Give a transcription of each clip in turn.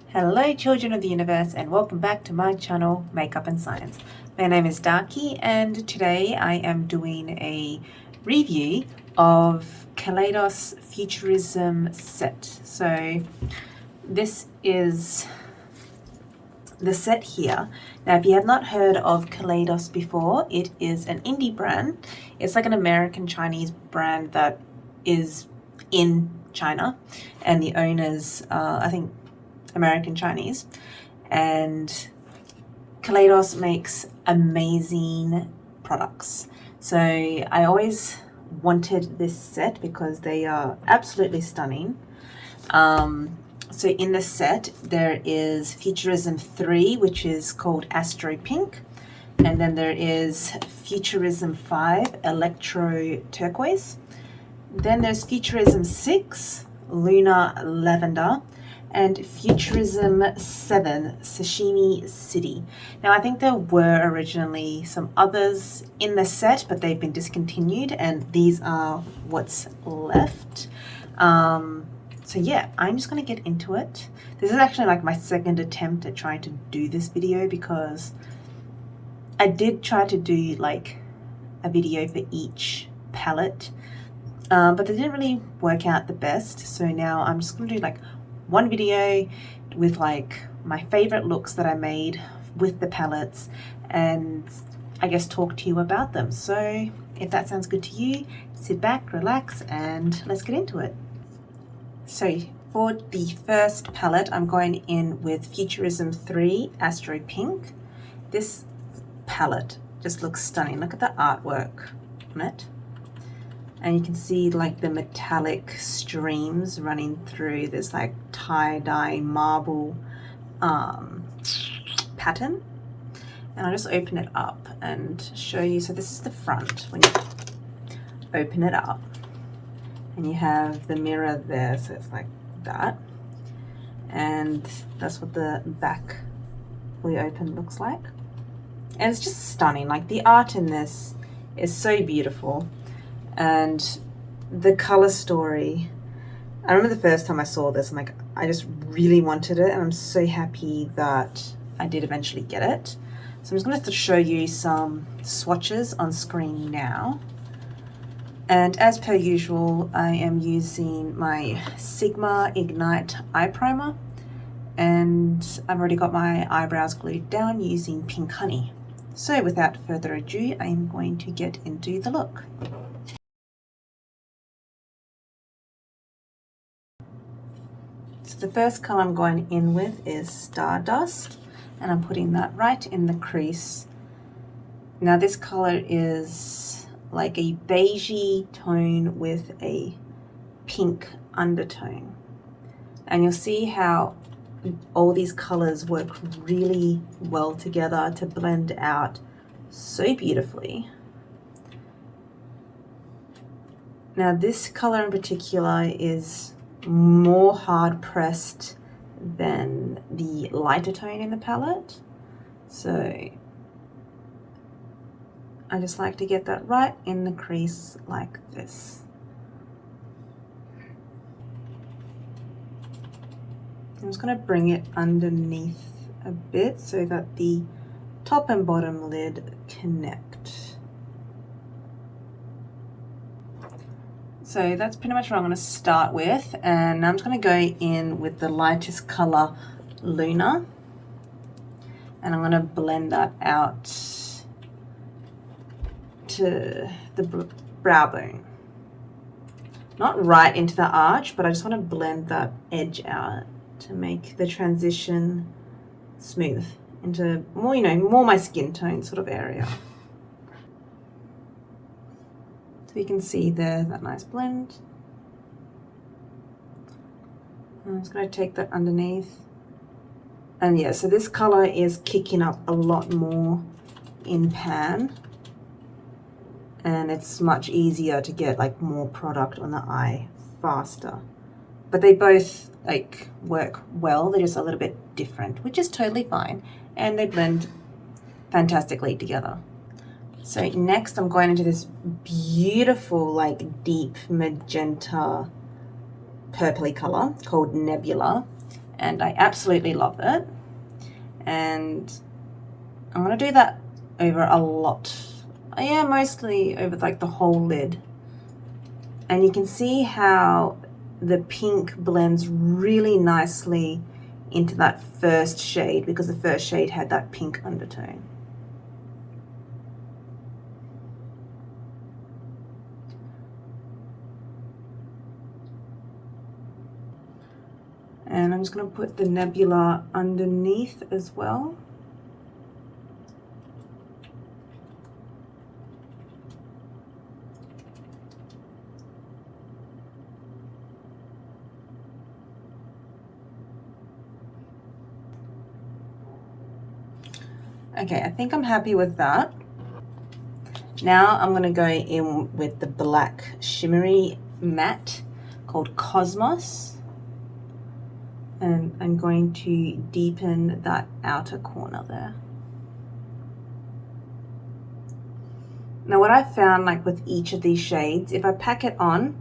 Hello children of the universe and welcome back to my channel Makeup and Science. My name is Darky and today I am doing a review of Kaleidos Futurism set. So this is the set here. Now if you have not heard of Kaleidos before, it is an indie brand. It's like an American Chinese brand that is in China and the owners I think American Chinese, and Kaleidos makes amazing products. So I always wanted this set because they are absolutely stunning. So in the set there is Futurism 3, which is called Astro Pink, and then there is Futurism 5 Electro-Turquoise, then there's Futurism 6 Lunar Lavendar, and Futurism 7 Sashimi City. Now I think there were originally some others in the set, but they've been discontinued and these are what's left. So yeah, I'm just gonna get into it. This is actually like my second attempt at trying to do this video because I did try to do like a video for each palette, but they didn't really work out the best. So now I'm just gonna do like one video with like my favorite looks that I made with the palettes and I guess talk to you about them. So if that sounds good to you, sit back, relax, and let's get into it. So for the first palette, I'm going in with Futurism 3 Astro Pink. This palette just looks stunning. Look at the artwork on it. And you can see like the metallic streams running through this like tie-dye marble pattern. And I'll just open it up and show you. So this is the front when you open it up. And you have the mirror there, so it's like that. And that's what the back fully open looks like. And it's just stunning. Like the art in this is so beautiful. And the color story, I remember the first time I saw this, I'm like, I just really wanted it, and I'm so happy that I did eventually get it. So I'm just going to show you some swatches on screen now. And as per usual, I am using my Sigma Ignite Eye Primer, and I've already got my eyebrows glued down using Pink Honey. So without further ado, I am going to get into the look. So the first color I'm going in with is Stardust, and I'm putting that right in the crease. Now this color is like a beigey tone with a pink undertone. And you'll see how all these colors work really well together to blend out so beautifully. Now this color in particular is more hard pressed than the lighter tone in the palette, so I just like to get that right in the crease like this. I'm just going to bring it underneath a bit so that the top and bottom lid connect. So that's pretty much what I'm going to start with, and I'm just going to go in with the lightest color, Lunar, and I'm going to blend that out to the brow bone. Not right into the arch, but I just want to blend that edge out to make the transition smooth into more, you know, more my skin tone sort of area. So you can see there that nice blend. I'm just going to take that underneath. And yeah, so this color is kicking up a lot more in pan. And it's much easier to get like more product on the eye faster. But they both like work well. They're just a little bit different, which is totally fine. And they blend fantastically together. So next I'm going into this beautiful like deep magenta purpley color called Nebula, and I absolutely love it. And I'm going to do that over a lot. Yeah, mostly over like the whole lid. And you can see how the pink blends really nicely into that first shade, because the first shade had that pink undertone. And I'm just going to put the nebula underneath as well. Okay, I think I'm happy with that. Now I'm going to go in with the black shimmery matte called Cosmos. And I'm going to deepen that outer corner there. Now what I found, like with each of these shades, if I pack it on,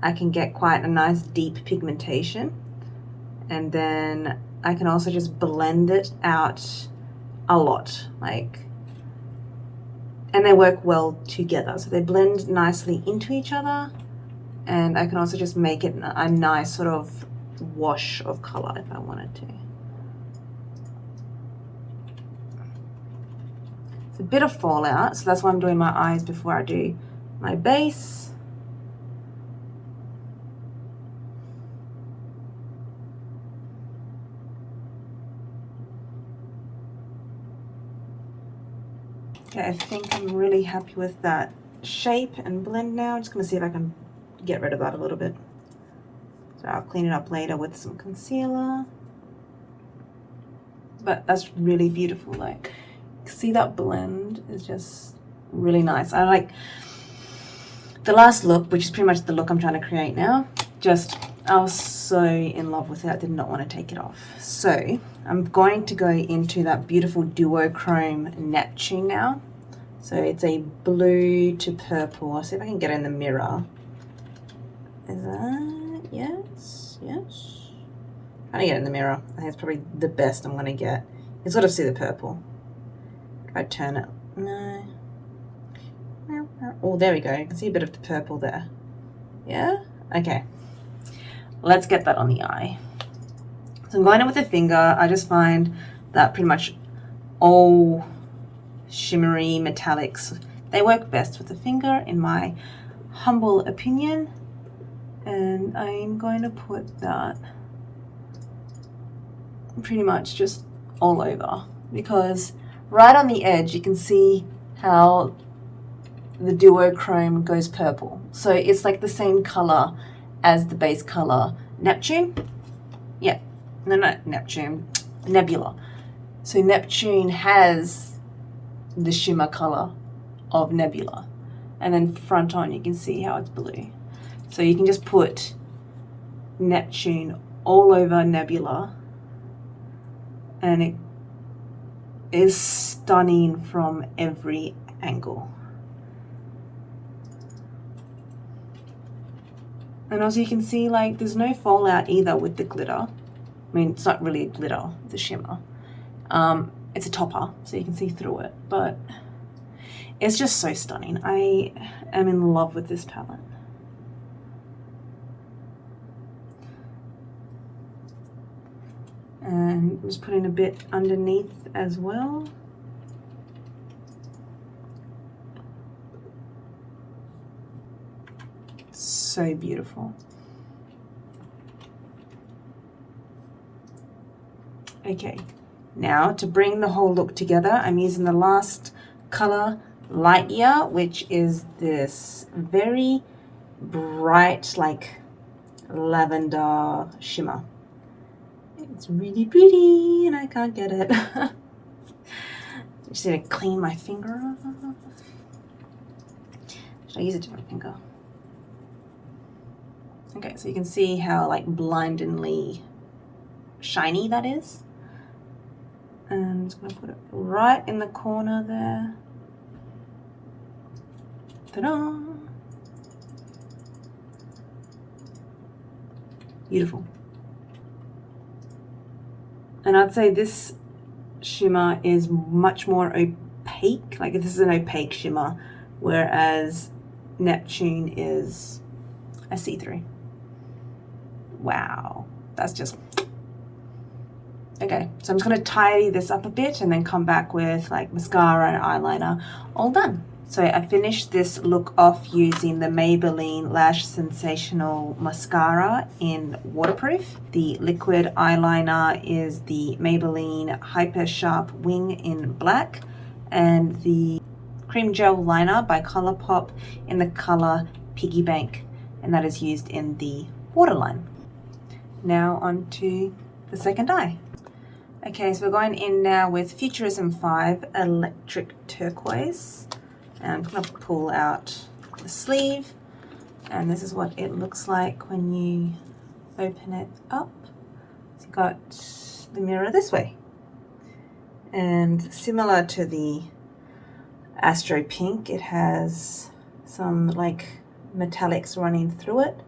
I can get quite a nice deep pigmentation. And then I can also just blend it out a lot, like, and they work well together. So they blend nicely into each other, and I can also just make it a nice sort of wash of color if I wanted to. It's a bit of fallout, so that's why I'm doing my eyes before I do my base. Okay, I think I'm really happy with that shape and blend now. I'm just going to see if I can get rid of that a little bit. So I'll clean it up later with some concealer. But that's really beautiful. Like, see that blend is just really nice. I like the last look, which is pretty much the look I'm trying to create now. I was so in love with it. I did not want to take it off. So I'm going to go into that beautiful duochrome Neptune now. So it's a blue to purple. I'll see if I can get it in the mirror. Is that, yes, yes. Trying to get it in the mirror. I think it's probably the best I'm gonna get. You can sort of see the purple. If I turn it, no. Oh, there we go. You can see a bit of the purple there. Yeah? Okay. Let's get that on the eye. So I'm going in with a finger. I just find that pretty much all shimmery metallics, they work best with the finger in my humble opinion. And I'm going to put that pretty much just all over, because right on the edge you can see how the duochrome goes purple. So it's like the same color as the base color Neptune. Yeah, no, not Neptune, Nebula. So Neptune has the shimmer color of Nebula, and then front on you can see how it's blue. So you can just put Neptune all over Nebula, and it is stunning from every angle. And also you can see, like, there's no fallout either with the glitter. I mean, it's not really a glitter, it's a shimmer. It's a topper, so you can see through it, but it's just so stunning. I am in love with this palette. And I'm just putting a bit underneath as well. So beautiful. Okay, now to bring the whole look together, I'm using the last color, Light Year, which is this very bright, like, lavender shimmer. It's really pretty, and I can't get it. Just need to clean my finger off. Should I use a different finger? Okay, so you can see how, like, blindingly shiny that is. And I'm just going to put it right in the corner there. Ta-da! Beautiful. And I'd say this shimmer is much more opaque. Like, this is an opaque shimmer, whereas Neptune is a see-through. Wow, that's just... Okay, so I'm just going to tidy this up a bit and then come back with like mascara and eyeliner all done. So I finished this look off using the Maybelline Lash Sensational Mascara in waterproof. The liquid eyeliner is the Maybelline Hyper Sharp Wing in black, and the cream gel liner by Colourpop in the color Piggy Bank, and that is used in the waterline. Now on to the second eye. Okay, so we're going in now with Futurism V Electro-Turquoise. And I'm going to pull out the sleeve, and this is what it looks like when you open it up. So you've got the mirror this way. And similar to the Astro pink, it has some like metallics running through it.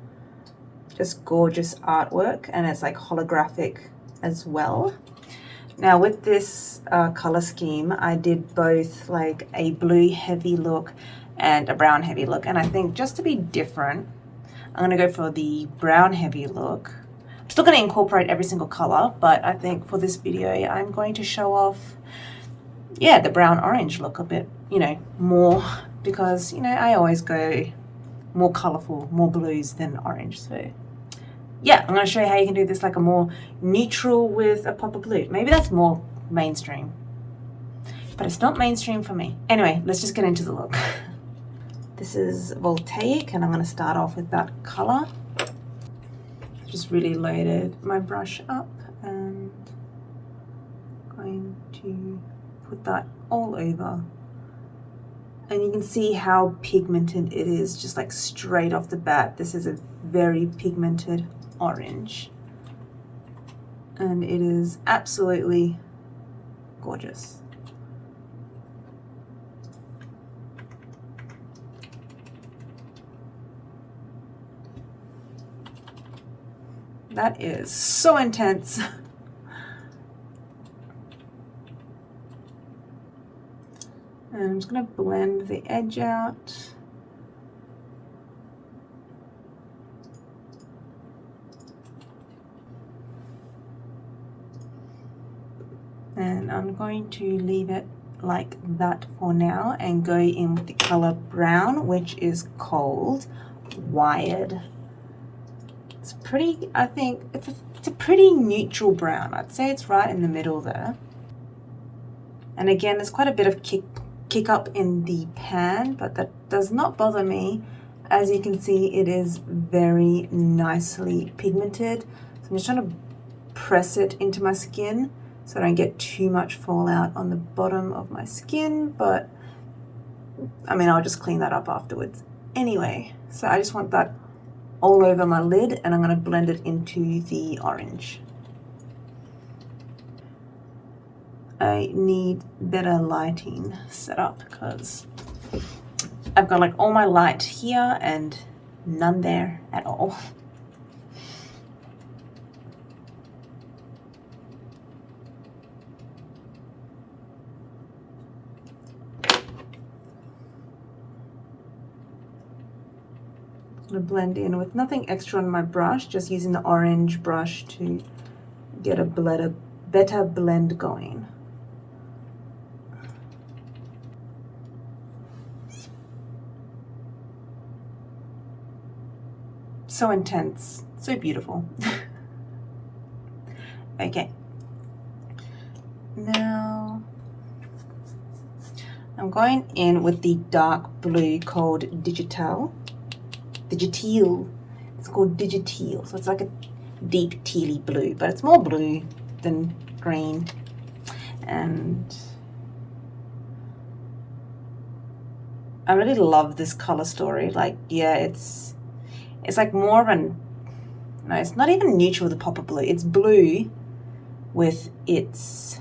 Just gorgeous artwork, and it's like holographic as well. Now with this color scheme, I did both like a blue heavy look and a brown heavy look. And I think just to be different, I'm going to go for the brown heavy look. I'm still going to incorporate every single color, but I think for this video, I'm going to show off, yeah, the brown orange look a bit, you know, more, because, you know, I always go more colorful, more blues than orange. So yeah, I'm going to show you how you can do this like a more neutral with a pop of blue. Maybe that's more mainstream, but it's not mainstream for me. Anyway, let's just get into the look. This is Voltaic, and I'm going to start off with that color. Just really loaded my brush up and going to put that all over. And you can see how pigmented it is, just like straight off the bat. This is a very pigmented orange, and it is absolutely gorgeous. That is so intense. And I'm just going to blend the edge out. And I'm going to leave it like that for now and go in with the color brown, which is called Wired. It's pretty, I think, it's a pretty neutral brown. I'd say it's right in the middle there. And again, there's quite a bit of kick up in the pan, but that does not bother me. As you can see, it is very nicely pigmented. So I'm just trying to press it into my skin so I don't get too much fallout on the bottom of my skin, but I mean, I'll just clean that up afterwards anyway. So I just want that all over my lid, and I'm going to blend it into the orange. I need better lighting set up because I've got like all my light here and none there at all. I'm going to blend in with nothing extra on my brush, just using the orange brush to get a better blend going. So intense, so beautiful. Okay, now I'm going in with the dark blue called Digital. It's called Digital, so it's like a deep tealy blue, but it's more blue than green. And I really love this color story. Like, yeah, it's like more of an, no, it's not even neutral with a pop of blue. It's blue with its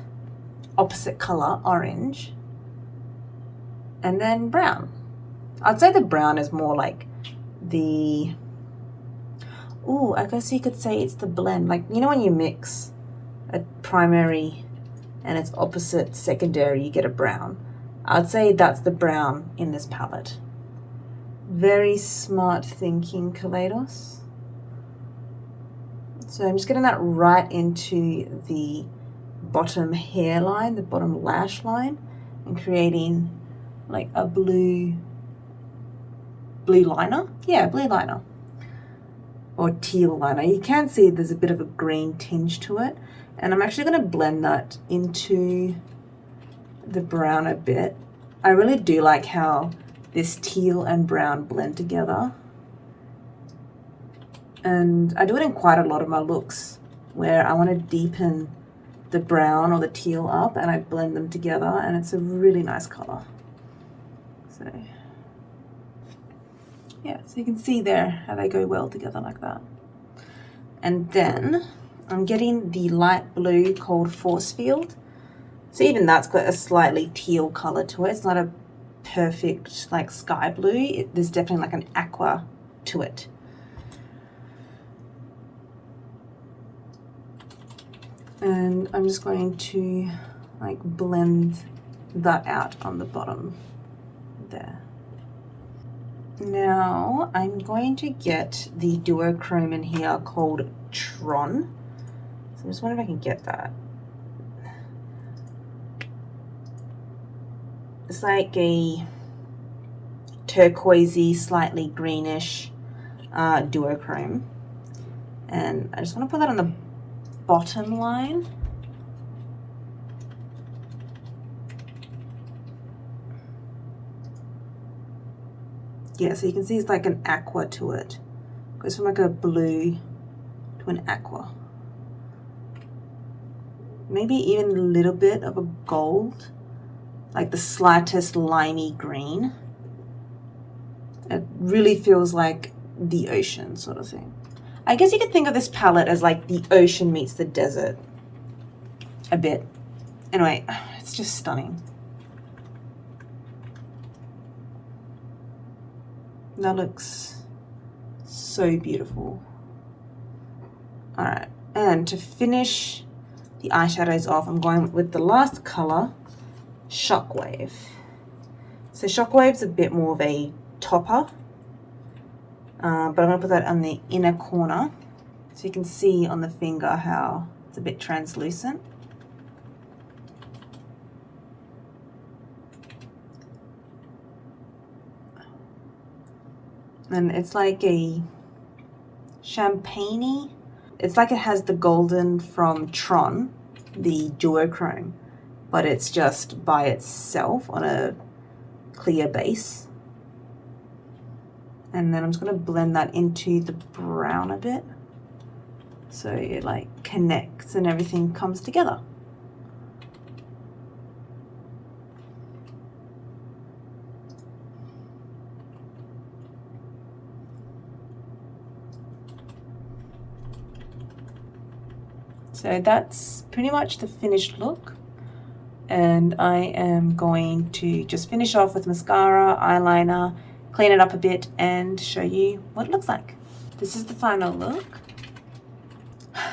opposite color, orange, and then brown. I'd say the brown is more like I guess you could say it's the blend. Like, you know when you mix a primary and its opposite secondary, you get a brown. I'd say that's the brown in this palette. Very smart thinking, Kaleidos. So I'm just getting that right into the bottom hairline, the bottom lash line, and creating like a blue liner. Yeah, blue liner. Or teal liner. You can see there's a bit of a green tinge to it. And I'm actually going to blend that into the brown a bit. I really do like how this teal and brown blend together. And I do it in quite a lot of my looks where I want to deepen the brown or the teal up and I blend them together, and it's a really nice color. So yeah, so you can see there how they go well together like that. And then I'm getting the light blue called Force Field. So even that's got a slightly teal color to it. It's not a perfect like sky blue. There's definitely like an aqua to it. And I'm just going to like blend that out on the bottom there. Now I'm going to get the duochrome in here called Tron. So I'm just wondering if I can get that. It's like a turquoisey, slightly greenish duochrome. And I just want to put that on the bottom line. Yeah, so you can see it's like an aqua to it. Goes from like a blue to an aqua. Maybe even a little bit of a gold, like the slightest limey green. It really feels like the ocean sort of thing. I guess you could think of this palette as like the ocean meets the desert a bit. Anyway, it's just stunning. That looks so beautiful. All right, and to finish the eyeshadows off, I'm going with the last color, Shockwave. So Shockwave's a bit more of a topper. But I'm going to put that on the inner corner so you can see on the finger how it's a bit translucent. And it's like a champagne-y. It's like it has the golden from Tron, the duochrome, but it's just by itself on a clear base. And then I'm just going to blend that into the brown a bit so it like connects and everything comes together. So that's pretty much the finished look. And I am going to just finish off with mascara, eyeliner, clean it up a bit and show you what it looks like. This is the final look.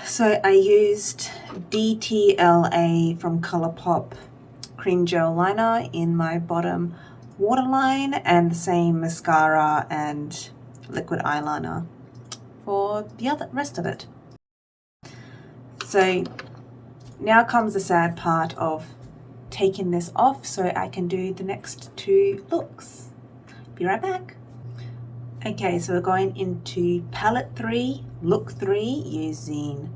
So I used DTLA from Colourpop cream gel liner in my bottom waterline and the same mascara and liquid eyeliner for the rest of it. So now comes the sad part of taking this off so I can do the next two looks. Be right back. Okay, so we're going into palette 3, look 3, using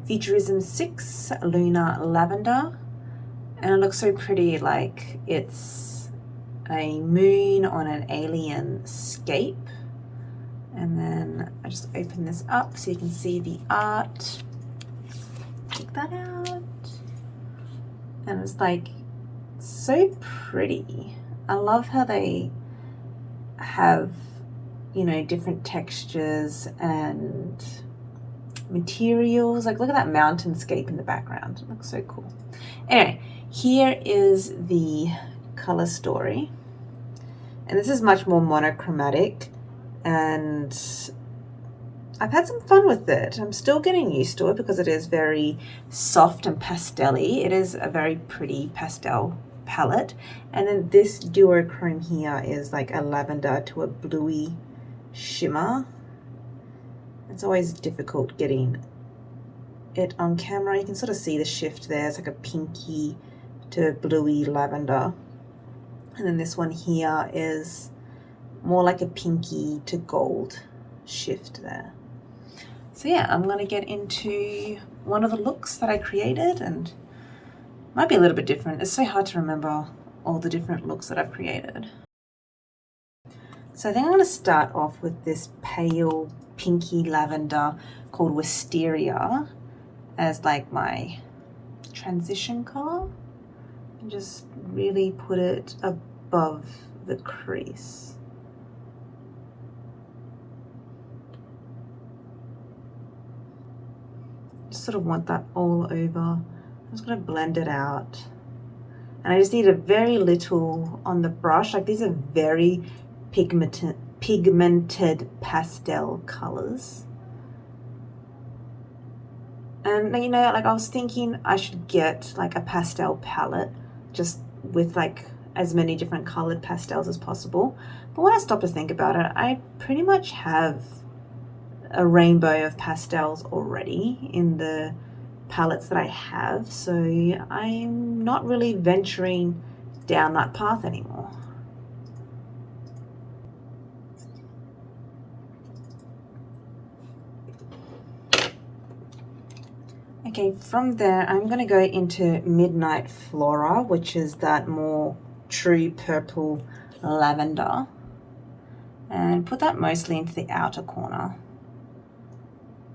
Futurism 6 Lunar Lavendar. And it looks so pretty, like it's a moon on an alien scape. And then I just open this up so you can see the art. Take that out. And it's like so pretty. I love how they have, you know, different textures and materials. Like, look at that mountainscape in the background. It looks so cool. Anyway, here is the color story. And this is much more monochromatic. And I've had some fun with it. I'm still getting used to it because it is very soft and pastel-y. It is a very pretty pastel palette. And then this duochrome here is like a lavender to a bluey shimmer. It's always difficult getting it on camera. You can sort of see the shift there. It's like a pinky to bluey lavender. And then this one here is more like a pinky to gold shift there. So yeah, I'm going to get into one of the looks that I created, and might be a little bit different. It's so hard to remember all the different looks that I've created. So I think I'm going to start off with this pale pinky lavender called Wisteria as like my transition color, and just really put it above the crease. Just sort of want that all over. I'm just going to blend it out, and I just need a very little on the brush. Like, these are very pigmented pastel colors. And you know, like, I was thinking I should get like a pastel palette just with like as many different colored pastels as possible. But when I stopped to think about it, I pretty much have a rainbow of pastels already in the palettes that I have, so I'm not really venturing down that path anymore. Okay, from there I'm going to go into Midnight Flora, which is that more true purple lavender, and put that mostly into the outer corner.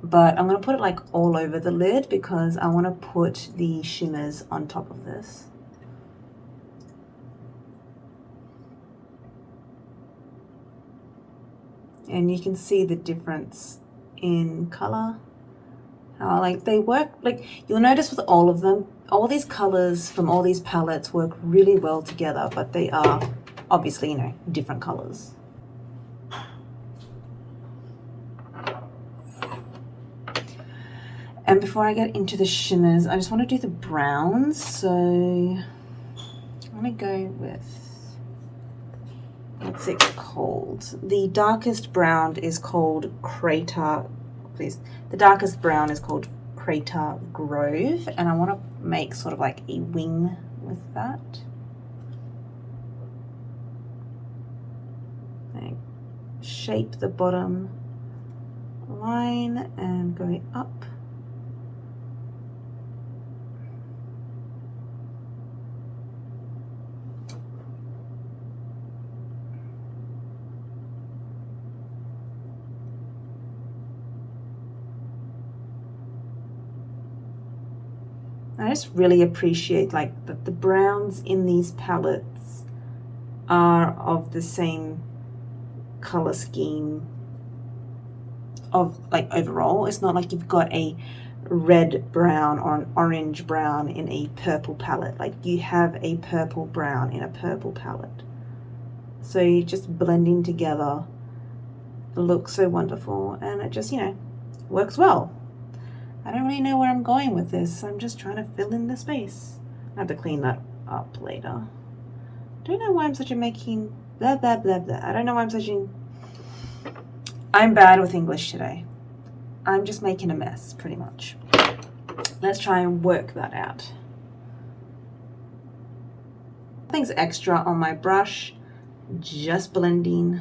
But I'm going to put it like all over the lid because I want to put the shimmers on top of this. And you can see the difference in color. How like they work, like you'll notice with all of them, all these colors from all these palettes work really well together, but they are obviously, you know, different colors. And before I get into the shimmers, I just want to do the browns. So I'm going to go with, what's it called? The darkest brown is called Crater, please. The darkest brown is called Crater Grove, and I want to make sort of like a wing with that. I shape the bottom line and go up. I just really appreciate like that the browns in these palettes are of the same color scheme of like overall. It's not like you've got a red brown or an orange brown in a purple palette. Like, you have a purple brown in a purple palette. So you just blending together looks so wonderful, and it just, you know, works well. I don't really know where I'm going with this. I'm just trying to fill in the space. I have to clean that up later. Don't know why I'm such a making blah blah blah blah. I don't know why I'm bad with English today. I'm just making a mess, pretty much. Let's try and work that out. Nothing's extra on my brush, just blending.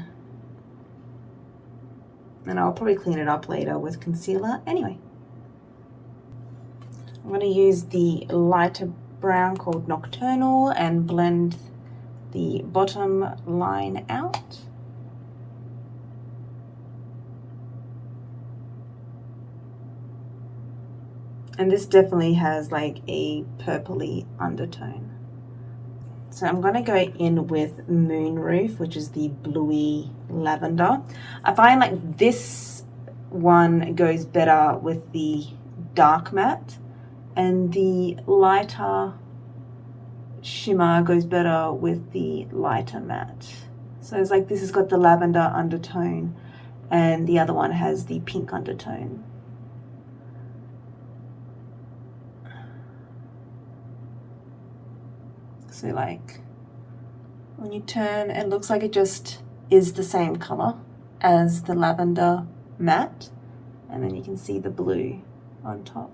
And I'll probably clean it up later with concealer anyway. I'm going to use the lighter brown called Nocturnal and blend the bottom line out. And this definitely has like a purpley undertone. So I'm going to go in with Moonroof, which is the bluey lavender. I find like this one goes better with the dark matte, and the lighter shimmer goes better with the lighter matte. So it's like this has got the lavender undertone, and the other one has the pink undertone. So like when you turn, it looks like it just is the same color as the lavender matte, and then you can see the blue on top.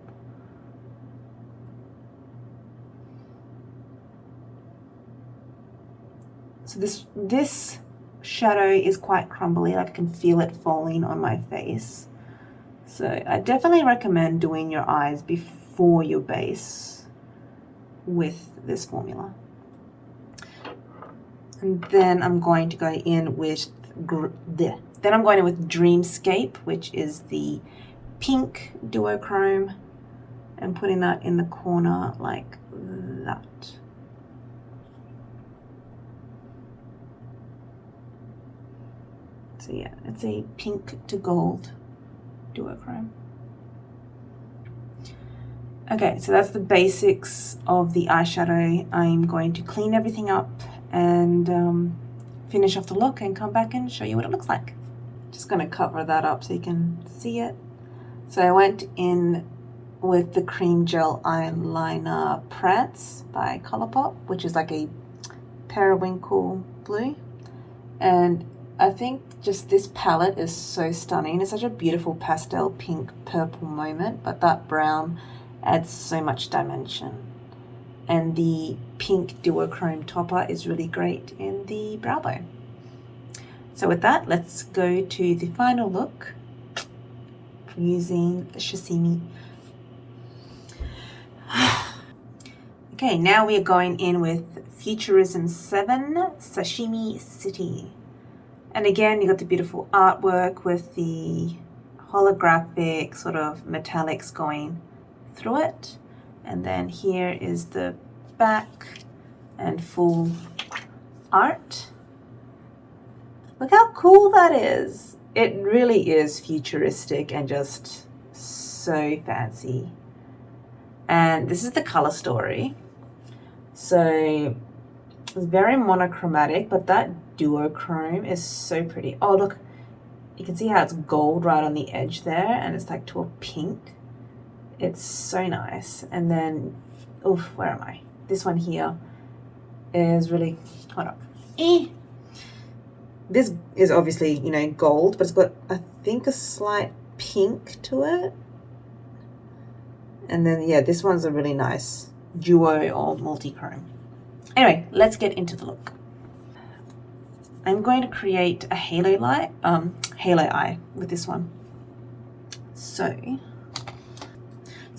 So this shadow is quite crumbly, like I can feel it falling on my face. So I definitely recommend doing your eyes before your base with this formula. And then I'm going to go in with Dreamscape, which is the pink duochrome, and putting that in the corner like that. So yeah, it's a pink to gold duochrome. Okay, so that's the basics of the eyeshadow. I'm going to clean everything up and finish off the look and come back and show you what it looks like. Just going to cover that up so you can see it. So I went in with the cream gel eyeliner Prance by Colourpop, which is like a periwinkle blue, and I think just this palette is so stunning. It's such a beautiful pastel pink purple moment, but that brown adds so much dimension. And the pink duochrome topper is really great in the brow bone. So with that, let's go to the final look using the Sashimi. Okay, now we are going in with Futurism 7 Sashimi City. And again, you got the beautiful artwork with the holographic sort of metallics going through it. And then here is the back and full art. Look how cool that is. It really is futuristic and just so fancy. And this is the color story. So it's very monochromatic, but that duochrome is so pretty. Oh, look, you can see how it's gold right on the edge there, and it's like to a pink. It's so nice. And then, oof, where am I? This one here is really, hold on. This is obviously, you know, gold, but it's got, I think, a slight pink to it. And then, yeah, this one's a really nice duo or multi-chrome. Anyway, let's get into the look. I'm going to create a halo eye with this one. So I'm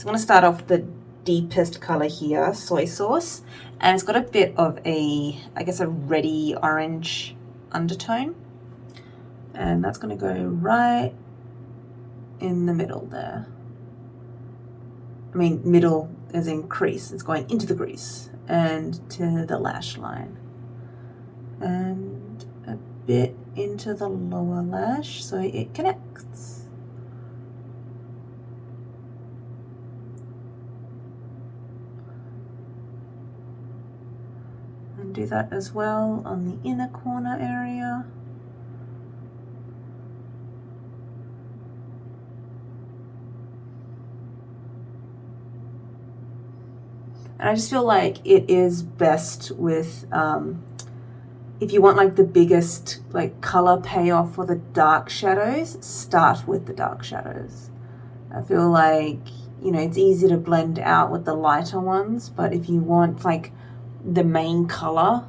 going to start off with the deepest color here, soy sauce, and it's got a bit of a, I guess, a reddy orange undertone, and that's going to go right in the middle there. I mean, middle as in crease. It's going into the crease and to the lash line, and a bit into the lower lash so it connects. And do that as well on the inner corner area. And I just feel like it is best with, if you want like the biggest like color payoff for the dark shadows, start with the dark shadows. I feel like, you know, it's easy to blend out with the lighter ones, but if you want like the main color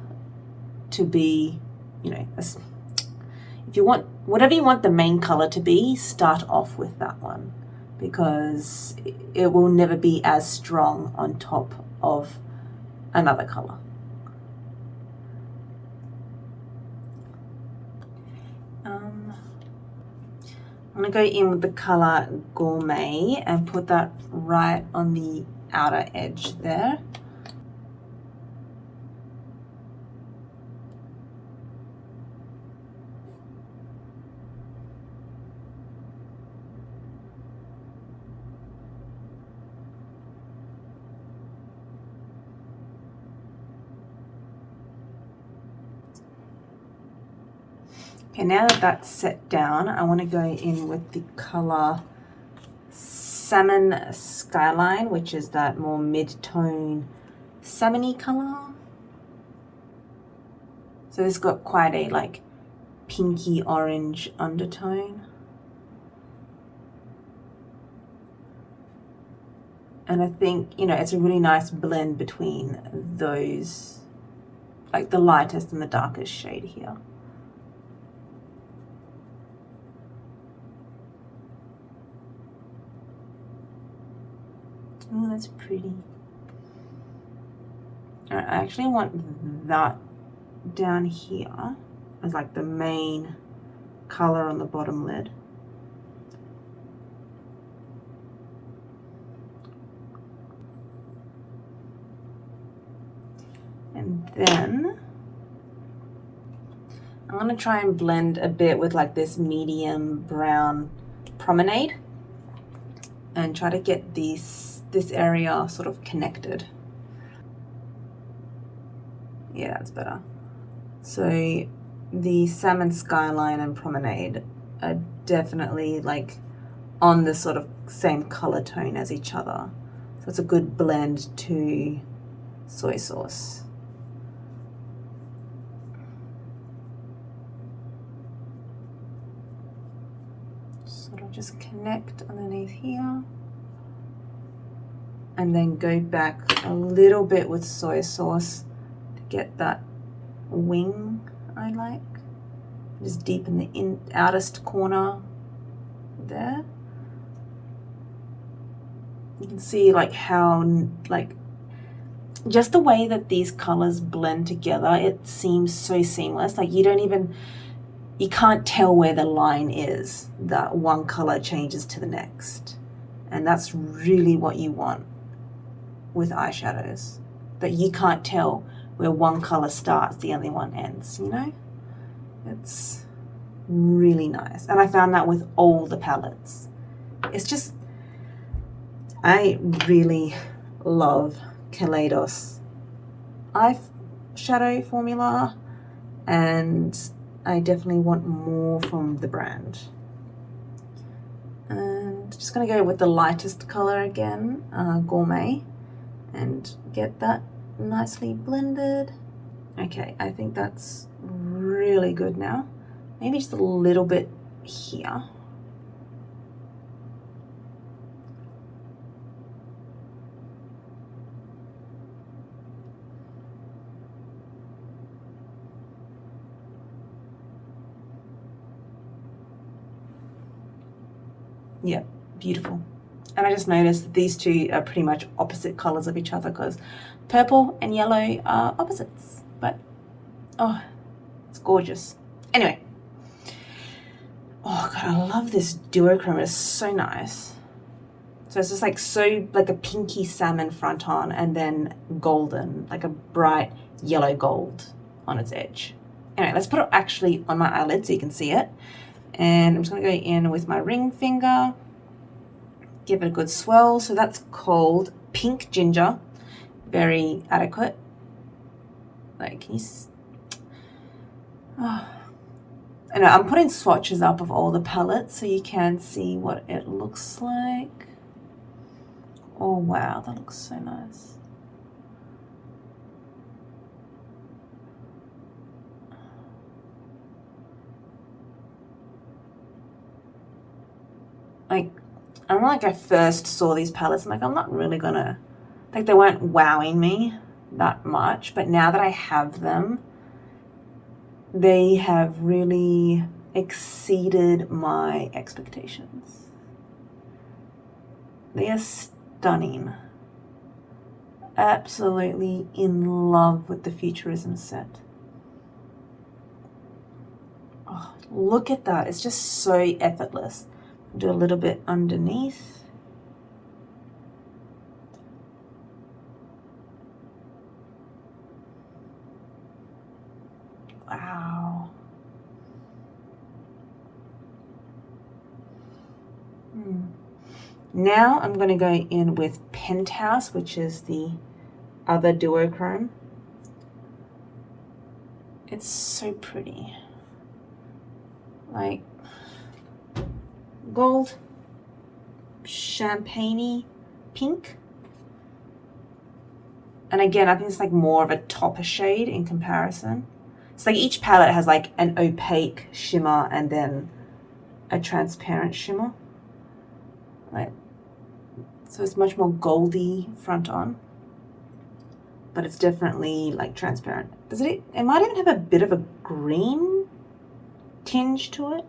to be, you know, if you want, whatever you want the main color to be, start off with that one, because it will never be as strong on top of another color. I'm going to go in with the color Gourmet and put that right on the outer edge there. Okay, now that that's set down, I want to go in with the color Salmon Skyline, which is that more mid-tone salmon-y color. So this got quite a like pinky orange undertone. And I think, you know, it's a really nice blend between those, like the lightest and the darkest shade here. Oh, that's pretty. I actually want that down here as like the main color on the bottom lid. And then I'm going to try and blend a bit with like this medium brown Promenade and try to get this area sort of connected. Yeah, that's better. So the Salmon Skyline and Promenade are definitely like on the sort of same color tone as each other. So it's a good blend to soy sauce. Sort of just connect underneath here. And then go back a little bit with soy sauce to get that wing I like. Just deepen the outest corner there. You can see like how like just the way that these colors blend together, it seems so seamless. Like you can't tell where the line is that one color changes to the next. And that's really what you want with eyeshadows, that you can't tell where one color starts, the other one ends, you know? It's really nice. And I found that with all the palettes. It's just, I really love Kaleidos eyeshadow formula, and I definitely want more from the brand. And just gonna go with the lightest color again, Gourmet, and get that nicely blended. Okay, I think that's really good now. Maybe just a little bit here. Yeah, beautiful. And I just noticed that these two are pretty much opposite colors of each other because purple and yellow are opposites. But, oh, it's gorgeous. Anyway. Oh, God, I love this duochrome. It's so nice. So it's just like like a pinky salmon front on and then golden, like a bright yellow gold on its edge. Anyway, let's put it actually on my eyelid so you can see it. And I'm just going to go in with my ring finger. Give it a good swirl. So that's called Pink Ginger. Very adequate. Like, can you... Oh. And I'm putting swatches up of all the palettes so you can see what it looks like. Oh, wow. That looks so nice. Like, I remember like I first saw these palettes, I'm like, I'm not really gonna, like they weren't wowing me that much, but now that I have them, they have really exceeded my expectations. They are stunning. Absolutely in love with the Futurism set. Oh, look at that. It's just so effortless. Do a little bit underneath. Wow. Now I'm going to go in with Penthouse, which is the other duochrome. It's so pretty. like gold, champagne-y pink. And again, I think it's like more of a topper shade in comparison. It's like each palette has like an opaque shimmer and then a transparent shimmer. Like, so it's much more goldy front on, but it's definitely like transparent. Does it might even have a bit of a green tinge to it.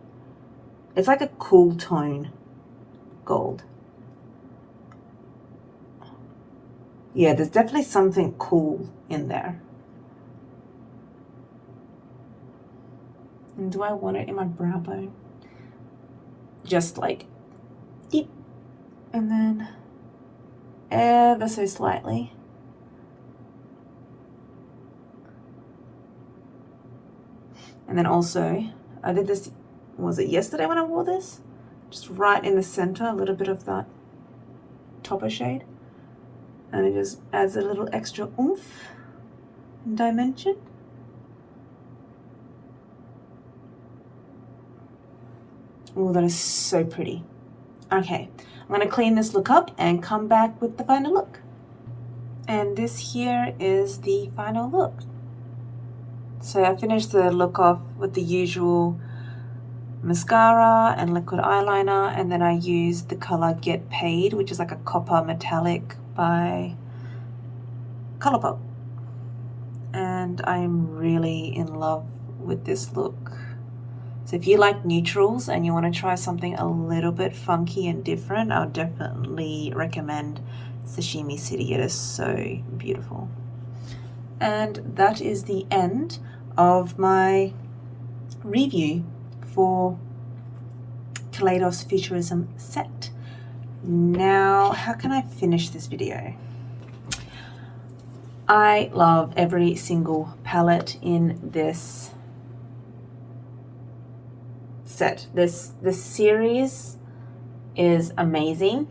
It's like a cool tone gold. Yeah, there's definitely something cool in there. And do I want it in my brow bone? Just like deep, and then ever so slightly. And then also, I did this, was it yesterday when I wore this? Just right in the center, a little bit of that topper shade. And it just adds a little extra oomph and dimension. Oh, that is so pretty. Okay, I'm gonna clean this look up and come back with the final look. And this here is the final look. So I finished the look off with the usual mascara and liquid eyeliner, and then I used the color Get Paid, which is like a copper metallic by Colourpop. And I'm really in love with this look. So if you like neutrals and you want to try something a little bit funky and different, I would definitely recommend Sashimi City. It is so beautiful. And that is the end of my review for Kaleidos Futurism set. Now, how can I finish this video? I love every single palette in this set. This series is amazing.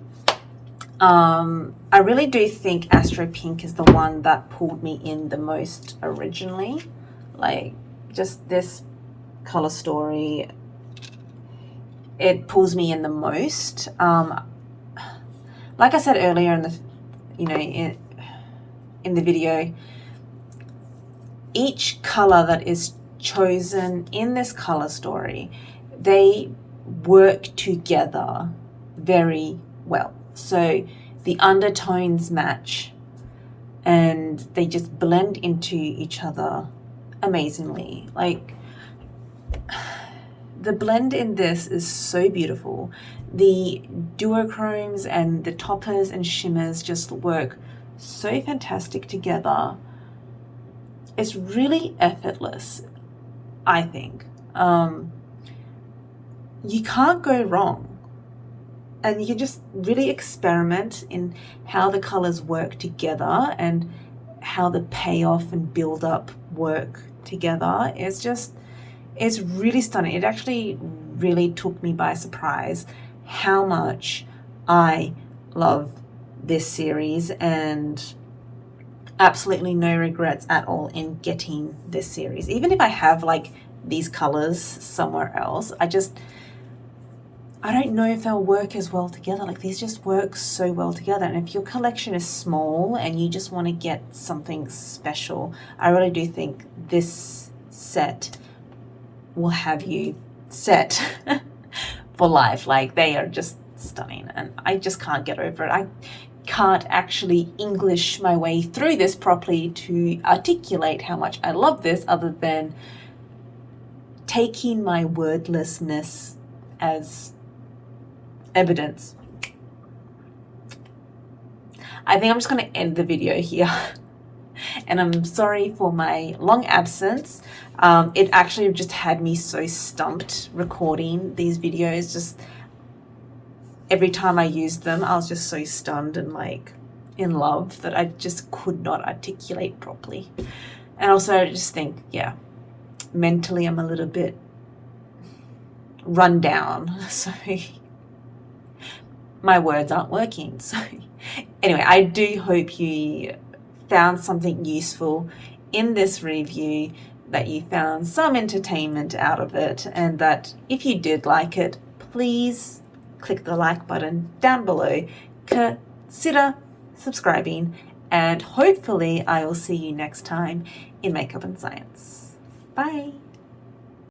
I really do think Astro Pink is the one that pulled me in the most originally. Like, just this color story, it pulls me in the most. Like I said earlier in the, in the video, each color that is chosen in this color story, they work together very well. So the undertones match and they just blend into each other amazingly. Like, the blend in this is so beautiful. The duochromes and the toppers and shimmers just work so fantastic together. It's really effortless, I think. You can't go wrong. And you can just really experiment in how the colors work together and how the payoff and build up work together. It's really stunning. It actually really took me by surprise how much I love this series, and absolutely no regrets at all in getting this series. Even if I have like these colors somewhere else, I don't know if they'll work as well together. Like, these just work so well together. And if your collection is small and you just want to get something special, I really do think this set will have you set for life. Like, they are just stunning and I just can't get over it. I can't actually English my way through this properly to articulate how much I love this, other than taking my wordlessness as evidence. I think I'm just going to end the video here. And I'm sorry for my long absence. It actually just had me so stumped recording these videos. Just every time I used them, I was just so stunned and like in love that I just could not articulate properly. And also I just think, yeah, mentally I'm a little bit run down. So my words aren't working. So anyway, I do hope you found something useful in this review. that you found some entertainment out of it, and that if you did like it, please click the like button down below, consider subscribing, and hopefully I will see you next time in Makeup and Science. Bye!